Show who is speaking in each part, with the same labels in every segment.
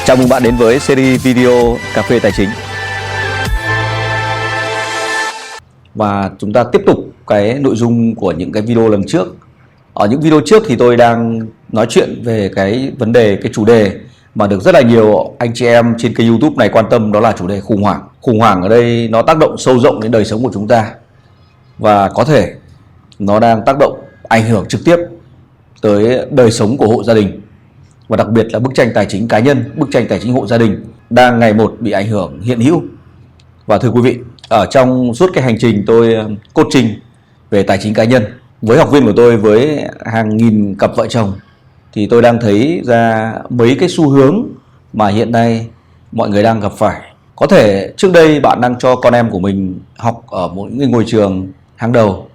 Speaker 1: Chào mừng bạn đến với series video Cà phê Tài chính. Và chúng ta tiếp tục cái nội dung của những cái video lần trước. Ở những video trước thì tôi đang nói chuyện về cái vấn đề, cái chủ đề mà được rất là nhiều anh chị em trên kênh YouTube này quan tâm, đó là chủ đề khủng hoảng. Khủng hoảng ở đây nó tác động sâu rộng đến đời sống của chúng ta. Và có thể nó đang tác động ảnh hưởng trực tiếp tới đời sống của hộ gia đình. Và đặc biệt là bức tranh tài chính cá nhân, bức tranh tài chính hộ gia đình đang ngày một bị ảnh hưởng hiện hữu. Và thưa quý vị, ở trong suốt cái hành trình tôi coaching về tài chính cá nhân với học viên của tôi, với hàng nghìn cặp vợ chồng, thì tôi đang thấy ra mấy cái xu hướng mà hiện nay mọi người đang gặp phải. Có thể trước đây bạn đang cho con em của mình học ở một ngôi trường hàng đầu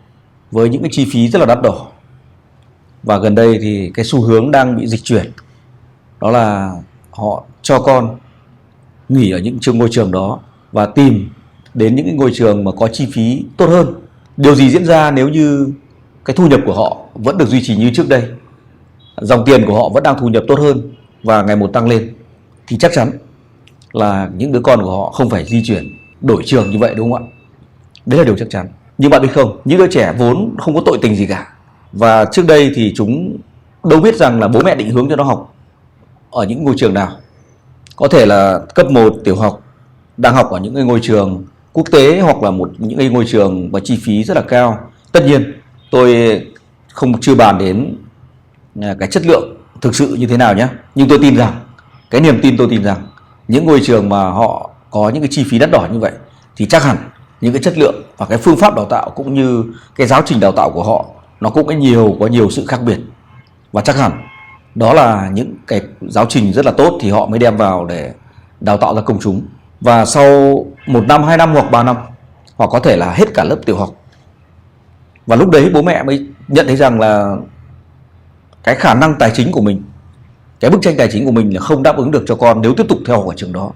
Speaker 1: với những cái chi phí rất là đắt đỏ. Và gần đây thì cái xu hướng đang bị dịch chuyển, đó là họ cho con nghỉ ở những ngôi trường đó và tìm đến những ngôi trường mà có chi phí tốt hơn. Điều gì diễn ra nếu như cái thu nhập của họ vẫn được duy trì như trước đây, dòng tiền của họ vẫn đang thu nhập tốt hơn và ngày một tăng lên, thì chắc chắn là những đứa con của họ không phải di chuyển đổi trường như vậy, đúng không ạ? Đấy là điều chắc chắn. Nhưng bạn biết không, những đứa trẻ vốn không có tội tình gì cả, và trước đây thì chúng đâu biết rằng là bố mẹ định hướng cho nó học ở những ngôi trường nào. Có thể là cấp 1 tiểu học đang học ở những cái ngôi trường quốc tế, hoặc là những cái ngôi trường và chi phí rất là cao. Tất nhiên tôi chưa bàn đến cái chất lượng thực sự như thế nào nhé, nhưng tôi tin rằng, cái niềm tin tôi tin rằng những ngôi trường mà họ có những cái chi phí đắt đỏ như vậy thì chắc hẳn những cái chất lượng và cái phương pháp đào tạo cũng như cái giáo trình đào tạo của họ nó cũng có nhiều sự khác biệt. Và chắc hẳn đó là những cái giáo trình rất là tốt thì họ mới đem vào để đào tạo ra công chúng. Và sau 1 năm, 2 năm hoặc 3 năm, hoặc có thể là hết cả lớp tiểu học, và lúc đấy bố mẹ mới nhận thấy rằng là cái khả năng tài chính của mình, cái bức tranh tài chính của mình là không đáp ứng được cho con nếu tiếp tục theo học ở trường đó.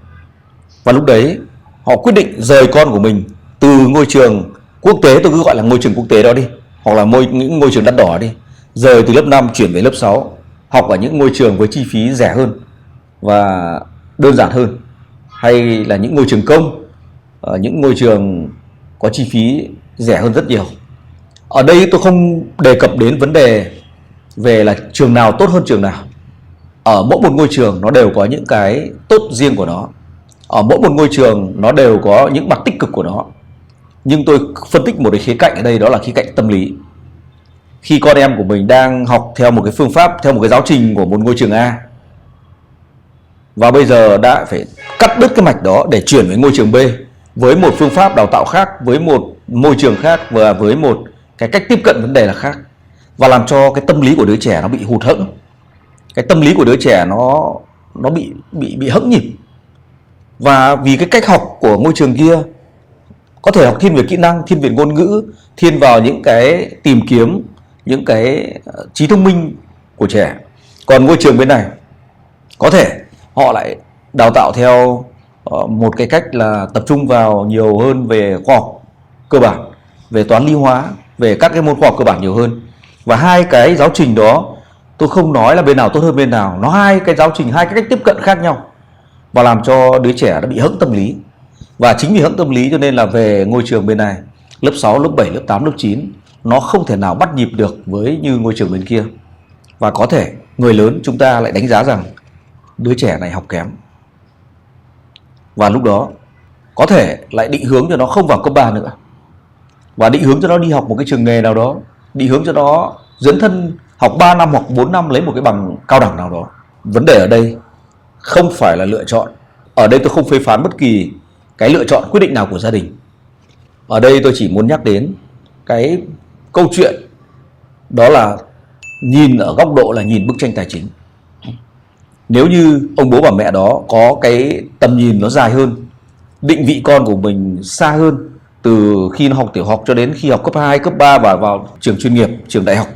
Speaker 1: Và lúc đấy họ quyết định rời con của mình từ ngôi trường quốc tế, tôi cứ gọi là ngôi trường quốc tế đó đi, hoặc là những ngôi trường đắt đỏ đi, rời từ lớp 5 chuyển về lớp 6, học ở những ngôi trường với chi phí rẻ hơn và đơn giản hơn, hay là những ngôi trường công, ở những ngôi trường có chi phí rẻ hơn rất nhiều. Ở đây tôi không đề cập đến vấn đề về là trường nào tốt hơn trường nào. Ở mỗi một ngôi trường nó đều có những cái tốt riêng của nó, ở mỗi một ngôi trường nó đều có những mặt tích cực của nó. Nhưng tôi phân tích một cái khía cạnh ở đây, đó là khía cạnh tâm lý. Khi con em của mình đang học theo một cái phương pháp, theo một cái giáo trình của một ngôi trường A, và bây giờ đã phải cắt đứt cái mạch đó để chuyển về ngôi trường B với một phương pháp đào tạo khác, với một môi trường khác và với một cái cách tiếp cận vấn đề là khác, và làm cho cái tâm lý của đứa trẻ nó bị hụt hẫng. Cái tâm lý của đứa trẻ nó bị hẫng nhịp. Và vì cái cách học của ngôi trường kia có thể học thiên về kỹ năng, thiên về ngôn ngữ, thiên vào những cái tìm kiếm những cái trí thông minh của trẻ. Còn ngôi trường bên này có thể họ lại đào tạo theo một cái cách là tập trung vào nhiều hơn về khoa học cơ bản, về toán lý hóa, về các cái môn khoa học cơ bản nhiều hơn. Và hai cái giáo trình đó, tôi không nói là bên nào tốt hơn bên nào, nó hai cái giáo trình, hai cái cách tiếp cận khác nhau, và làm cho đứa trẻ nó bị hẫng tâm lý. Và chính vì hẫng tâm lý cho nên là về ngôi trường bên này, lớp 6, lớp 7, lớp 8, lớp 9, nó không thể nào bắt nhịp được với như ngôi trường bên kia. Và có thể người lớn chúng ta lại đánh giá rằng đứa trẻ này học kém, và lúc đó có thể lại định hướng cho nó không vào cấp 3 nữa, và định hướng cho nó đi học một cái trường nghề nào đó, định hướng cho nó dấn thân học 3 năm hoặc 4 năm lấy một cái bằng cao đẳng nào đó. Vấn đề ở đây không phải là lựa chọn. Ở đây tôi không phê phán bất kỳ cái lựa chọn quyết định nào của gia đình. Ở đây tôi chỉ muốn nhắc đến cái câu chuyện, đó là nhìn ở góc độ là nhìn bức tranh tài chính. Nếu như ông bố bà mẹ đó có cái tầm nhìn nó dài hơn, định vị con của mình xa hơn, từ khi nó học tiểu học cho đến khi học cấp 2, cấp 3 và vào trường chuyên nghiệp, trường đại học,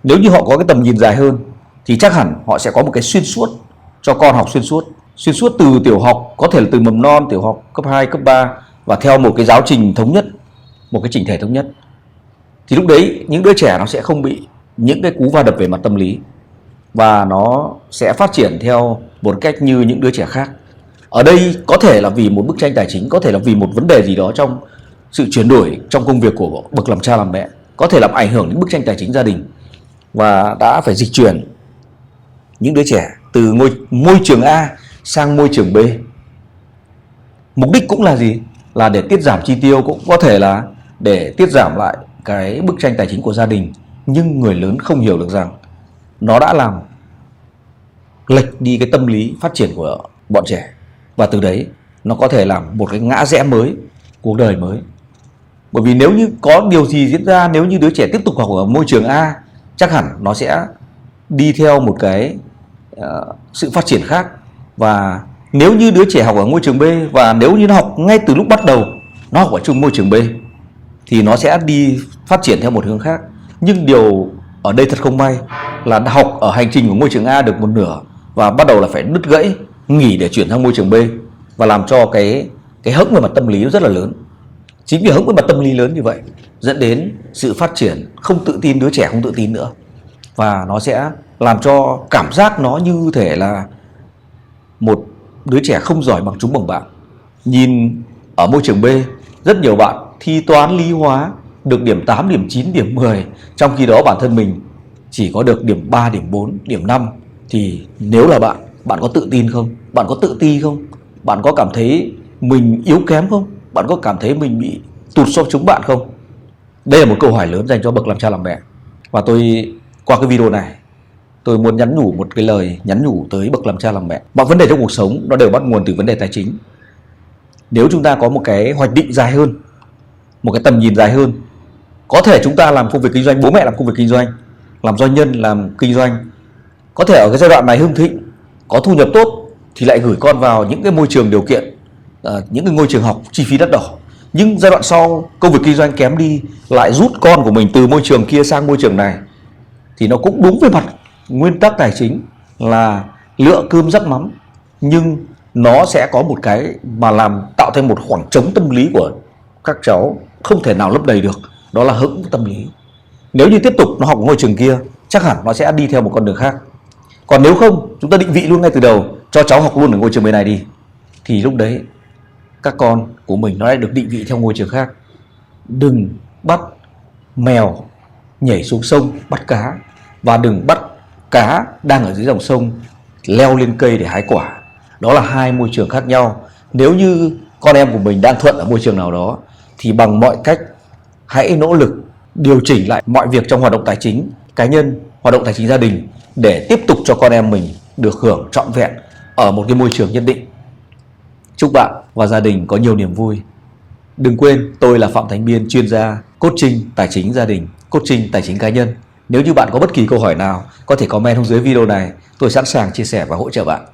Speaker 1: nếu như họ có cái tầm nhìn dài hơn thì chắc hẳn họ sẽ có một cái xuyên suốt cho con học xuyên suốt từ tiểu học, có thể là từ mầm non, tiểu học, cấp 2, cấp 3, và theo một cái giáo trình thống nhất, một cái chỉnh thể thống nhất. Thì lúc đấy những đứa trẻ nó sẽ không bị những cái cú va đập về mặt tâm lý, và nó sẽ phát triển theo một cách như những đứa trẻ khác. Ở đây có thể là vì một bức tranh tài chính, có thể là vì một vấn đề gì đó trong sự chuyển đổi trong công việc của bậc làm cha làm mẹ, có thể làm ảnh hưởng đến bức tranh tài chính gia đình và đã phải dịch chuyển những đứa trẻ từ môi trường A sang môi trường B. Mục đích cũng là gì? Là để tiết giảm chi tiêu, cũng có thể là để tiết giảm lại cái bức tranh tài chính của gia đình. Nhưng người lớn không hiểu được rằng nó đã làm lệch đi cái tâm lý phát triển của bọn trẻ, và từ đấy nó có thể làm một cái ngã rẽ mới, cuộc đời mới. Bởi vì nếu như có điều gì diễn ra, nếu như đứa trẻ tiếp tục học ở môi trường A, chắc hẳn nó sẽ đi theo một cái sự phát triển khác. Và nếu như đứa trẻ học ở môi trường B, và nếu như nó học ngay từ lúc bắt đầu nó học ở trong môi trường B, thì nó sẽ đi phát triển theo một hướng khác. Nhưng điều ở đây thật không may là học ở hành trình của môi trường A được một nửa và bắt đầu là phải đứt gãy, nghỉ để chuyển sang môi trường B, và làm cho cái hững về mặt tâm lý rất là lớn. Chính vì hững về mặt tâm lý lớn như vậy dẫn đến sự phát triển không tự tin, đứa trẻ không tự tin nữa, và nó sẽ làm cho cảm giác nó như thể là một đứa trẻ không giỏi bằng chúng bằng bạn. Nhìn ở môi trường B, rất nhiều bạn thi toán lý hóa được điểm 8, điểm 9, điểm 10, trong khi đó bản thân mình chỉ có được điểm 3, điểm 4, điểm 5. Thì nếu là bạn có tự tin không? Bạn có tự ti không? Bạn có cảm thấy mình yếu kém không? Bạn có cảm thấy mình bị tụt so với chúng bạn không? Đây là một câu hỏi lớn dành cho bậc làm cha làm mẹ. Và tôi qua cái video này, tôi muốn nhắn nhủ một cái lời nhắn nhủ tới bậc làm cha làm mẹ. Mọi vấn đề trong cuộc sống nó đều bắt nguồn từ vấn đề tài chính. Nếu chúng ta có một cái hoạch định dài hơn, một cái tầm nhìn dài hơn, có thể chúng ta làm công việc kinh doanh, bố mẹ làm công việc kinh doanh, làm doanh nhân làm kinh doanh, có thể ở cái giai đoạn này hưng thịnh, có thu nhập tốt thì lại gửi con vào những cái môi trường điều kiện, những cái ngôi trường học chi phí đắt đỏ. Nhưng giai đoạn sau công việc kinh doanh kém đi, lại rút con của mình từ môi trường kia sang môi trường này, thì nó cũng đúng với mặt nguyên tắc tài chính là lựa cơm dắt mắm. Nhưng nó sẽ có một cái mà làm tạo thêm một khoảng trống tâm lý của các cháu không thể nào lấp đầy được, đó là hững tâm lý. Nếu như tiếp tục nó học ở ngôi trường kia, chắc hẳn nó sẽ đi theo một con đường khác. Còn nếu không, chúng ta định vị luôn ngay từ đầu cho cháu học luôn ở ngôi trường bên này đi, thì lúc đấy các con của mình nó lại được định vị theo ngôi trường khác. Đừng bắt mèo nhảy xuống sông bắt cá, và đừng bắt cá đang ở dưới dòng sông leo lên cây để hái quả. Đó là hai môi trường khác nhau. Nếu như con em của mình đang thuận ở môi trường nào đó, thì bằng mọi cách hãy nỗ lực điều chỉnh lại mọi việc trong hoạt động tài chính cá nhân, hoạt động tài chính gia đình, để tiếp tục cho con em mình được hưởng trọn vẹn ở một cái môi trường nhất định. Chúc bạn và gia đình có nhiều niềm vui. Đừng quên, tôi là Phạm Thành Biên, chuyên gia coaching tài chính gia đình, coaching tài chính cá nhân. Nếu như bạn có bất kỳ câu hỏi nào, có thể comment xuống dưới video này, tôi sẵn sàng chia sẻ và hỗ trợ bạn.